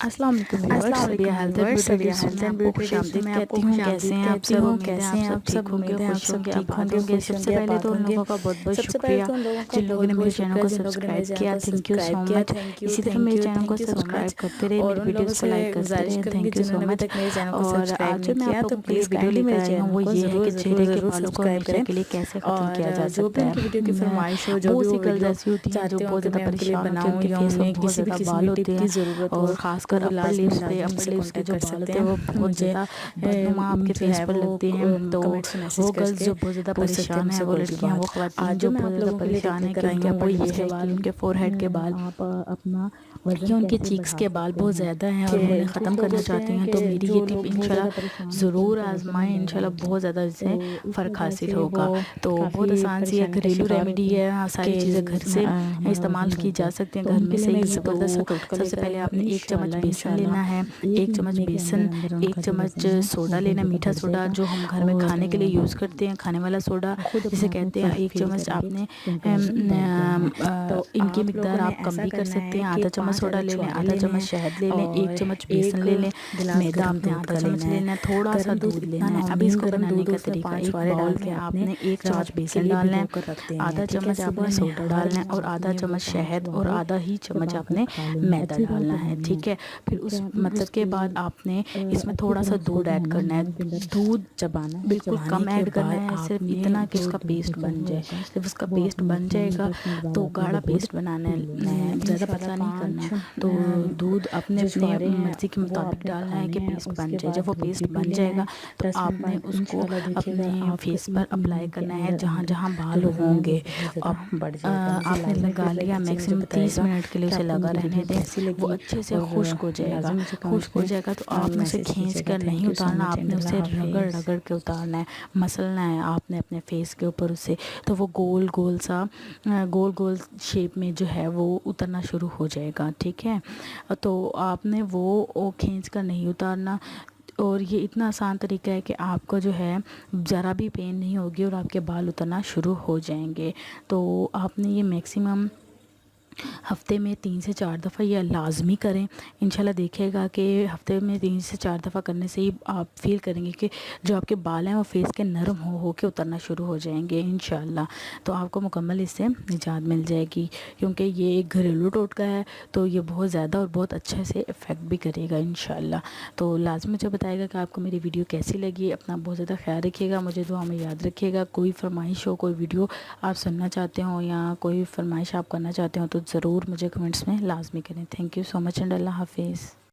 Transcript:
अस्सलाम वालेकुम व्यूअर्स, सभी हेल्थ एंड ब्यूटी टिप्स में आपको कैसे हैं आप सब? उम्मीद है आप सब ठीक होंगे, खुश होंगे, आबाद होंगे। सबसे पहले तो उन लोगों का बहुत बहुत शुक्रिया जिन लोगों ने मेरे चैनल को सब्सक्राइब किया, थैंक यू सो मच। इसी तरह मेरे चैनल को सब्सक्राइब करते रहे, मेरी वीडियोस को लाइक करते रहे, थैंक यू सो मच। और आज जो मैं आप लोगों के लिए वीडियो लेकर आई हूँ वो ये है कि चेहरे के बालों को हमेशा के लिए कैसे खत्म किया जा सकता है। बहुत सी गर्ल्स ऐसी होती हैं जो बहुत ज़्यादा परेशान होती हैं, उनके फेस पर बहुत ज़्यादा बाल होते हैं और खासकर अपर लिप्स के जो बाल होते हैं वो बहुत ज़्यादा बदनुमा आपके फेस पर लगते हैं। तो वो गर्ल्स जो बहुत ज़्यादा परेशान है, वो लड़कियां, वो ख़वातीन जो बहुत ज़्यादा परेशान है कि उनके अपर लिप्स के बाल, उनके फोरहेड के बाल अपना या उनके चीक्स के बाल बहुत ज़्यादा हैं और उन्हें ख़त्म करना चाहती हैं, तो मेरी ये टिप इंशाल्लाह ज़रूर आजमाएं। इंशाल्लाह बहुत ज़्यादा इससे फ़र्क हासिल होगा। तो बहुत आसान सी एक घरेलू रेमेडी है, सारी चीज़ें घर से इस्तेमाल की जा सकती हैं, घर में से ही। तो सबसे पहले आपने 1 चम्मच बेसन लेना है, 1 चम्मच बेसन, 1 चम्मच सोडा लेना, मीठा सोडा जो हम घर में खाने के लिए यूज़ करते हैं, खाने वाला सोडा जिसे कहते हैं। 1 चम्मच आपने तो इनकी मिकदार आप कम भी कर सकते हैं। आधा चम्मच सोडा ले लें, आधा चम्मच शहद ले लें, 1 चम्मच बेसन ले लें, मैदा आपने आधा चम्मच लेना है, थोड़ा सा दूध लेना है। अब इसको बनाने का तरीका, एक बाउल में आपने 1 चम्मच बेसन डालना है, आधा चम्मच आपने सोडा डालना है और आधा चम्मच शहद और आधा ही चम्मच आपने मैदा डालना है, ठीक है। फिर उस मतलब के बाद आपने इसमें थोड़ा सा दूध ऐड करना है। दूध चबाना बिल्कुल कम ऐड करना है, सिर्फ इतना कि उसका पेस्ट बन जाए। जब उसका पेस्ट बन जाएगा तो गाढ़ा पेस्ट बनाना है, ज़्यादा पतला नहीं करना। तो दूध अपने अपने मर्ज़ी के मुताबिक डालना है कि पेस्ट बन जाए। जब वो पेस्ट बन जाएगा तो आपने उसको अपने फेस पर अप्लाई करना है, जहाँ जहाँ बाल होंगे। आपने लगा लिया, मैक्सिमम 30 मिनट के लिए उसे लगा रहने दें, वो अच्छे से खुश्क हो जाएगा। खुश्क हो जाएगा तो आपने उसे खींच कर नहीं उतारना, आपने उसे रगड़ रगड़ के उतारना है, मसलना है आपने अपने फेस के ऊपर उसे। तो वो गोल गोल सा गोल गोल शेप में जो है वो उतरना शुरू हो जाएगा, ठीक है। तो आपने वो खींच कर नहीं उतारना। और ये इतना आसान तरीका है कि आपको जो है ज़रा भी पेन नहीं होगी और आपके बाल उतरना शुरू हो जाएंगे। तो आपने ये मैक्सिमम हफ्ते में 3 से 4 दफ़ा यह लाजमी करें। इंशाल्लाह देखिएगा कि हफ्ते में 3 से 4 दफ़ा करने से ही आप फील करेंगे कि जो आपके बाल हैं वो फेस के नरम हो के उतरना शुरू हो जाएंगे इंशाल्लाह। तो आपको मुकम्मल इससे निजात मिल जाएगी, क्योंकि ये एक घरेलू टोटका है, तो ये बहुत ज़्यादा और बहुत अच्छे से इफ़ेक्ट भी करेगा इंशाल्लाह। तो लाजमी मुझे बताएगा कि आपको मेरी वीडियो कैसी लगी। अपना बहुत ज़्यादा ख्याल रखिएगा, मुझे दुआ में याद रखिएगा। कोई फरमाइश हो, कोई वीडियो आप सुनना चाहते हो या कोई फरमाइश आप करना चाहते हो तो ज़रूर मुझे कमेंट्स में लाजमी करें। Thank you so much and अल्लाह हाफिज़।